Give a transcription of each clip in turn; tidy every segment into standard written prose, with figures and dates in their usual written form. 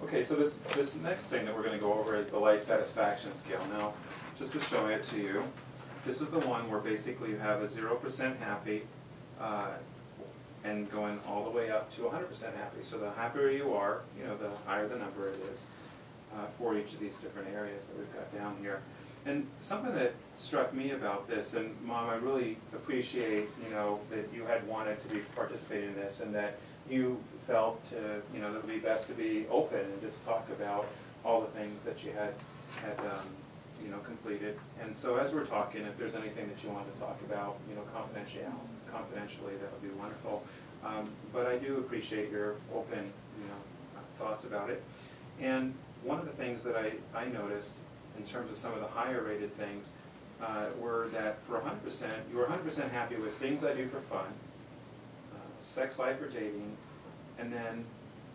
Okay, so this next thing that we're going to go over is the life satisfaction scale. Now, just to show it to you, this is the one where basically you have a 0% happy and going all the way up to 100% happy. So the happier you are, you know, the higher the number it is for each of these different areas that we've got down here. And something that struck me about this, and Mom, I really appreciate, you know, that you had wanted to be participating in this, and that you felt, you know, that it would be best to be open and just talk about all the things that you had you know, completed. And so as we're talking, if there's anything that you want to talk about, you know, confidentially, that would be wonderful. But I do appreciate your open, you know, thoughts about it. And one of the things that I noticed in terms of some of the higher rated things were that for 100%, you were 100% happy with things I do for fun, sex life or dating, and then,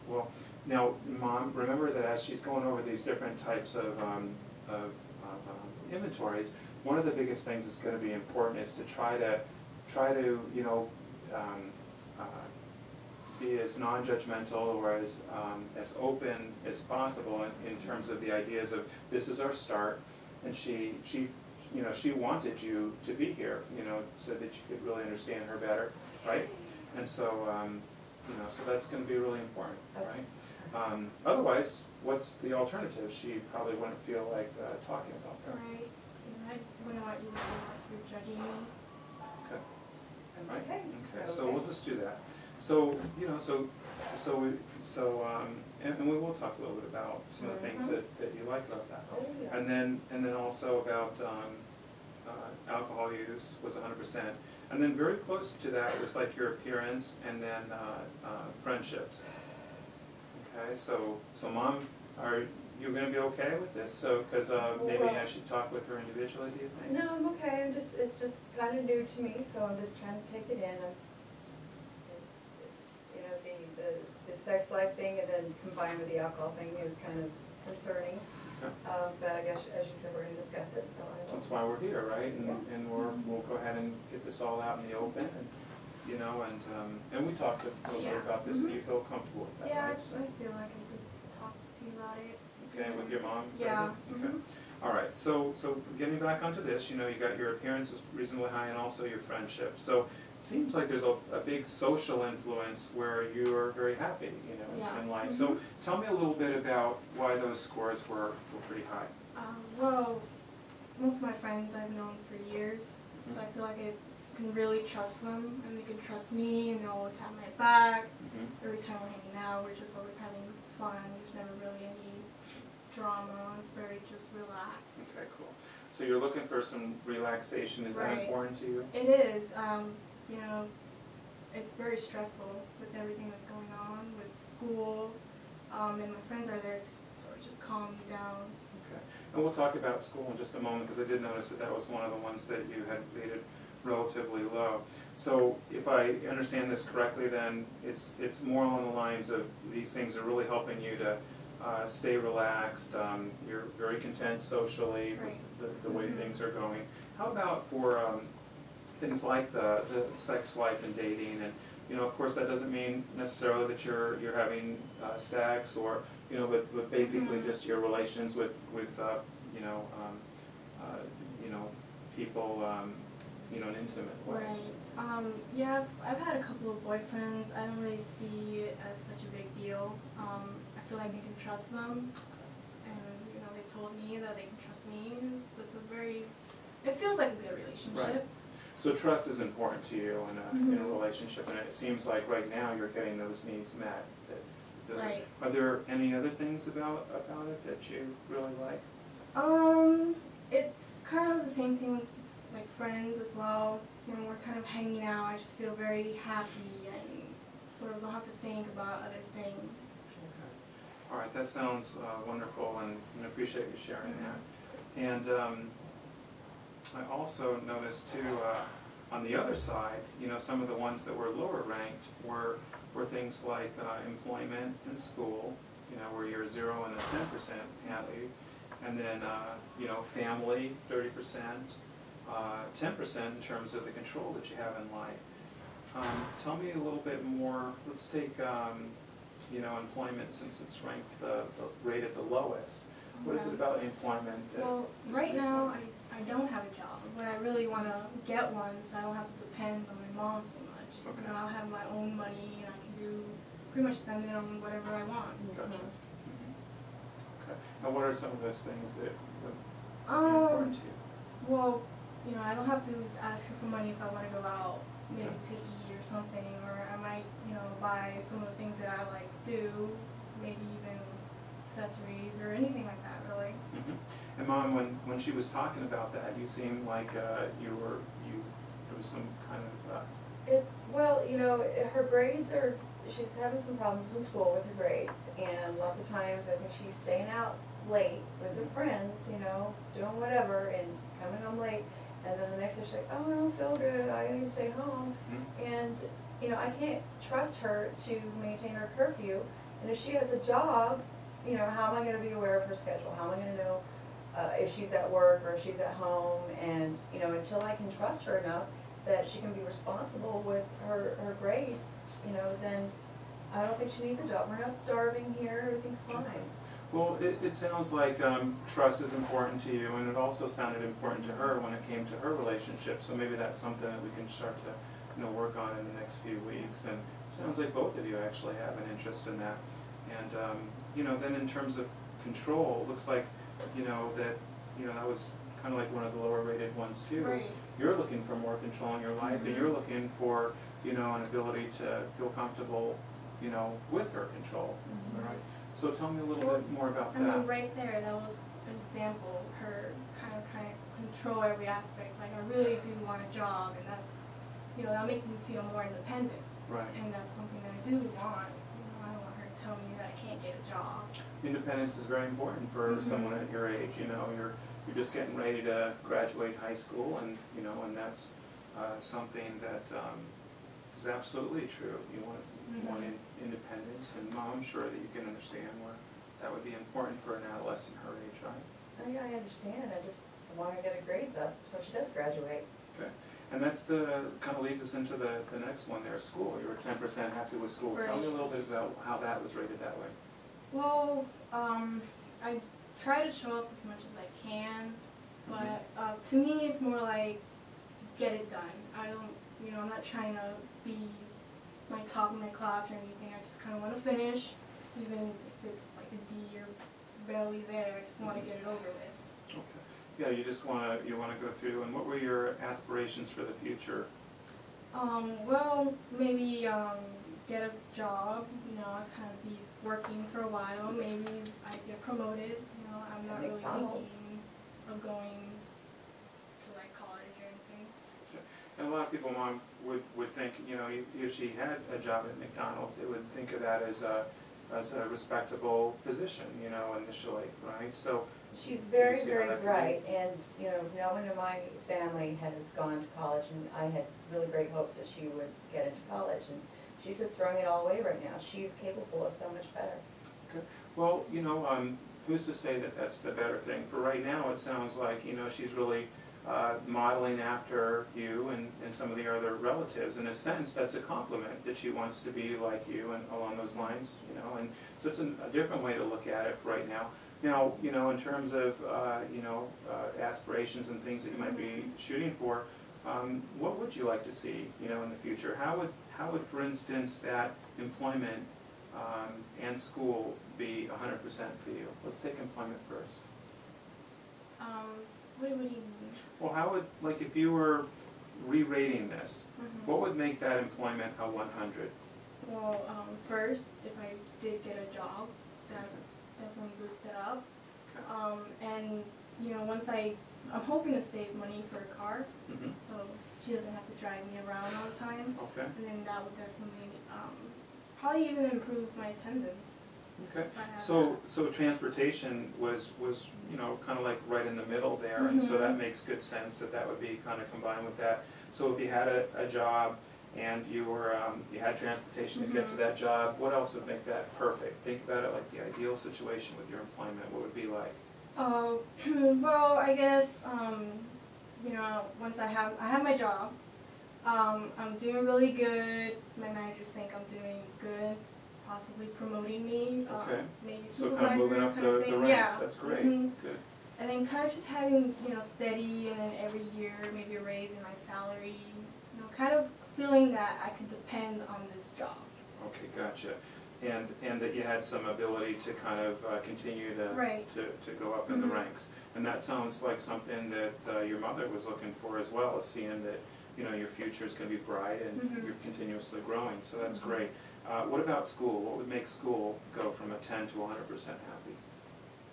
well, now, Mom, remember that as she's going over these different types of inventories, one of the biggest things that's going to be important is to try to you know, be as non-judgmental or as open as possible in terms of the ideas of this is our start, and she you know, she wanted you to be here, you know, so that you could really understand her better, right? And so you know, so that's going to be really important, right? Otherwise, what's the alternative? She probably wouldn't feel like talking about that. Right. I wouldn't want you to feel like you're judging me. Okay. Right. Okay. So we'll just do that. So you know, and we will talk a little bit about some of the things that you like about that. Oh, yeah. And then also about alcohol use was 100%. And then very close to that was like your appearance, and then friendships. Okay, so Mom, are you going to be okay with this? So, because maybe I should talk with her individually, do you think? No, I'm okay. It's just kind of new to me, so I'm just trying to take it in. You know, the sex life thing, and then combined with the alcohol thing, is kind of concerning. Okay. But I guess, as you said, we're going to discuss it. So That's why we're here, right? And we'll go ahead and get this all out in the open, and you know, and we talked a little bit about this, and you feel comfortable with that, Yeah, right? I feel like I could talk to you about it. Okay, with your mom? Yeah. Present? Okay. All right, so getting back onto this, you know, you got your appearance is reasonably high, and also your friendship. So it seems like there's a big social influence where you are very happy, you know, in life. So tell me a little bit about why those scores were pretty high. Well, most of my friends I've known for years, so I feel like I can really trust them, and they can trust me, and they always have my back. Every time we're hanging out, we're just always having fun. There's never really any drama. It's very just relaxed. Okay, cool. So you're looking for some relaxation. Is that important to you? It is. You know, it's very stressful with everything that's going on with school, and my friends are there to sort of just calm me down. Okay. And we'll talk about school in just a moment, because I did notice that was one of the ones that you had rated relatively low. So if I understand this correctly, then it's more along the lines of these things are really helping you to stay relaxed. You're very content socially with the way things are going. How about for things like the sex life and dating? And you know, of course, that doesn't mean necessarily that you're having sex, or you know, but basically just your relations with you know people you know, in intimate ways. Right. Yeah, I've had a couple of boyfriends. I don't really see it as such a big deal. I feel like I can trust them, and you know, they told me that they can trust me. So it's it feels like a good relationship. Right. So trust is important to you in a relationship, and it seems like right now you're getting those needs met. Are there any other things about it that you really like? It's kind of the same thing with like friends as well. You know, we're kind of hanging out. I just feel very happy and sort of don't have to think about other things. Okay. All right, that sounds wonderful, and I appreciate you sharing that. And I also noticed too, on the other side, you know, some of the ones that were lower ranked were things like employment and school, you know, where you're 0 and a 10% happy, and then you know, family 30%, 10% in terms of the control that you have in life. Tell me a little bit more. Let's take you know, employment since it's ranked rated the lowest. What is it about employment that? Well, is right the reason now, why? I don't have a job, but I really want to get one so I don't have to depend on my mom so much. Okay. You know, I'll have my own money and I can do, pretty much spend it on whatever I want. Gotcha. Okay. And what are some of those things that would be important to you? Well, you know, I don't have to ask her for money if I want to go out, maybe to eat or something, or I might, you know, buy some of the things that I like to do, maybe even accessories or anything like that, really. And Mom, when she was talking about that, you seemed like there was some kind of, Well, you know, her grades are, she's having some problems in school with her grades, and lots of times I think she's staying out late with her friends, you know, doing whatever, and coming home late, and then the next day she's like, oh, I don't feel good, I need to stay home, and, you know, I can't trust her to maintain her curfew, and if she has a job, you know, how am I gonna be aware of her schedule? How am I gonna know if she's at work or if she's at home? And, you know, until I can trust her enough that she can be responsible with her grades, you know, then I don't think she needs a job. We're not starving here, everything's fine. well, it sounds like trust is important to you, and it also sounded important to her when it came to her relationship. So maybe that's something that we can start to, you know, work on in the next few weeks. And it sounds like both of you actually have an interest in that. And you know, then in terms of control, it looks like, you know, that was kind of like one of the lower rated ones too. Right. You're looking for more control in your life, and you're looking for, you know, an ability to feel comfortable, you know, with her control. All right. So tell me a little bit more about I mean, that. right there, that was an example, her kind of control every aspect. Like, I really do want a job, and that's, you know, that'll make me feel more independent. Right. And that's something that I do want. You know, I don't want her to tell me that I can't get a job. Independence is very important for someone at your age. You know, you're just getting ready to graduate high school, and you know, and that's something that is absolutely true. You want independence, and Mom, I'm sure that you can understand where that would be important for an adolescent her age, right? Oh, yeah, I understand. I just want her to get her grades up so she does graduate. Okay. And that's kind of leads us into the next one there, school. You were 10% happy with school. Right. Tell me a little bit about how that was rated that way. Well, I try to show up as much as I can, but to me it's more like get it done. I don't, you know, I'm not trying to be my top of my class or anything. I just kind of want to finish, even if it's like a D or barely there. I just want to get it over with. Okay. Yeah, you just want to go through. And what were your aspirations for the future? Well, maybe get a job. You know, I'll kind of be working for a while. Maybe I get promoted. You know, I'm not really thinking of going to like college or anything. And a lot of people, Mom, would think, you know, if she had a job at McDonald's, they would think of that as a respectable position, you know, initially, right? So She's very, see how very that could bright, and, you know, no one in my family has gone to college, and I had really great hopes that she would get into college, and she's just throwing it all away right now. She's capable of so much better. Okay. Well, you know, who's to say that that's the better thing? For right now, it sounds like, you know, she's really modeling after you and some of the other relatives. In a sense, that's a compliment that she wants to be like you and along those lines, you know. And so it's a different way to look at it right now. Now, you know, in terms of, you know, aspirations and things that you might be shooting for, what would you like to see, you know, in the future? How would, for instance, that employment and school be 100% for you? Let's take employment first. What do you mean? Well, how would, like, if you were re-rating this, what would make that employment a 100? Well, first, if I did get a job, that definitely boost it up. Okay. And, you know, once I'm hoping to save money for a car, so she doesn't have to drive me around all the time. Okay. And then that would definitely, probably even improve my attendance. Okay. So transportation was you know, kind of like right in the middle there, and so that makes good sense that would be kind of combined with that. So if you had a job and you had transportation to get to that job, what else would make that perfect? Think about it like the ideal situation with your employment. What would it be like? Well, I guess, you know, once I have my job, I'm doing really good. My managers think I'm doing good. possibly promoting me, Okay. maybe So supervisor kind of moving up the thing. ranks, Yeah. that's great, Mhm. good. And then kind of just having, steady, and then every year maybe a raise in my salary, kind of feeling that I could depend on this job. Okay, gotcha. And that you had some ability to kind of continue to, Right. to go up in the Mhm. ranks. And that sounds like something that your mother was looking for as well, is seeing that, your future is going to be bright and Mhm. you're continuously growing, so that's Mhm. great. What about school? What would make school go from a 10 to 100% happy?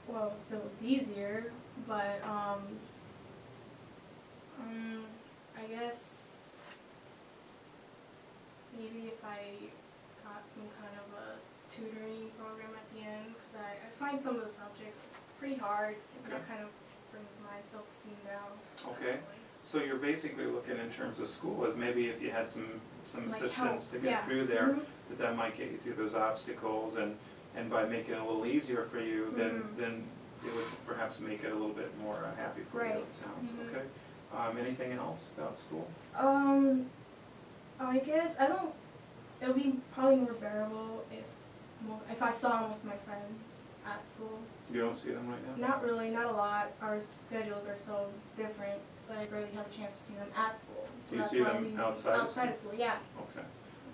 Well, if it was easier, but I guess maybe if I got some kind of a tutoring program at the end, because I find some of the subjects pretty hard, and that Okay. kind of brings my self-esteem down. Okay. So you're basically looking in terms of school as maybe if you had some Like assistance help, to get yeah. through there, Mhm. that might get you through those obstacles, and by making it a little easier for you, Mhm. then it would perhaps make it a little bit more happy for you, Right. it sounds, Mhm. okay? Anything else about school? I guess it would be probably more bearable if I saw most of my friends at school. You don't see them right now? Not really, not a lot. Our schedules are so different that I rarely have a chance to see them at school. So Do you that's see why them we outside of outside of school, yeah. Okay,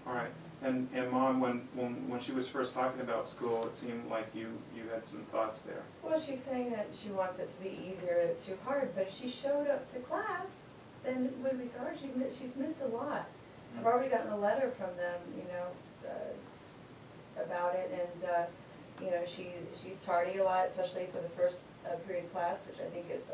all right. And Mom, when she was first talking about school, it seemed like you had some thoughts there. Well, she's saying that she wants it to be easier, it's too hard, but if she showed up to class, then it would be so hard, she's missed a lot. I've already gotten a letter from them, about it, and, she's tardy a lot, especially for the first period class, which I think is,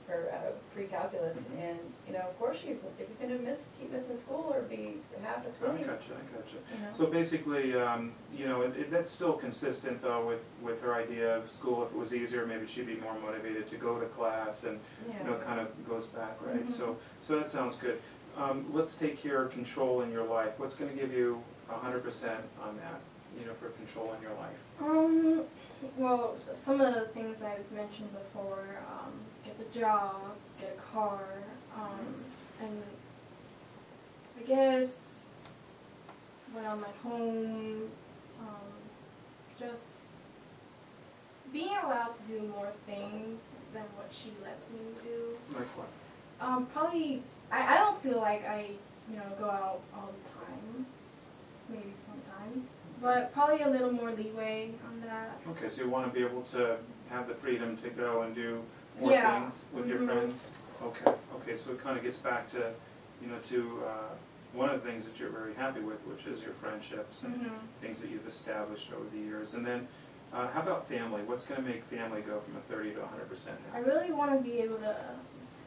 for pre-calculus, Mhm. and, of course if you're gonna keep missing school or be half I asleep, gotcha. you know. So basically, that's still consistent though with her idea of school. If it was easier, maybe she'd be more motivated to go to class, and Yeah. kind of goes back, right? Mhm. So that sounds good. Let's take your control in your life. What's going to give you 100% on that? For control in your life. Well, some of the things I've mentioned before, get the job, get a car, and I guess when I'm at home, just being allowed to do more things than what she lets me do. Like what? Probably, I don't feel like I, go out all the time, maybe sometimes, but probably a little more leeway on that. Okay, so you want to be able to have the freedom to go and do more Yeah. things with your Mhm. friends? Okay, so it kind of gets back to, to one of the things that you're very happy with, which is your friendships and Mhm. things that you've established over the years. And then, how about family? What's going to make family go from a 30 to 100% I happy? really want to be able to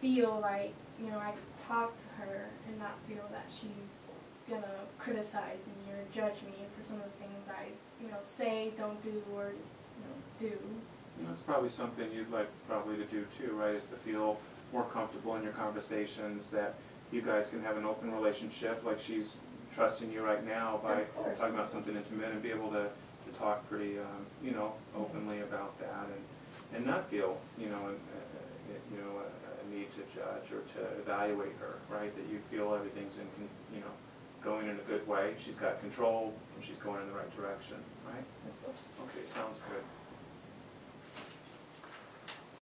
feel like, I could talk to her and not feel that she's gonna criticize me or judge me for some of the things I, say, don't do, or, do. That's probably something you'd like probably to do too, right? Is to feel more comfortable in your conversations, that you guys can have an open relationship, like she's trusting you right now by Of course. talking about something intimate, and be able to talk pretty, openly about that, and not feel, a need to judge or to evaluate her, right? That you feel everything's going in a good way. She's got control and she's going in the right direction, right? Okay, sounds good.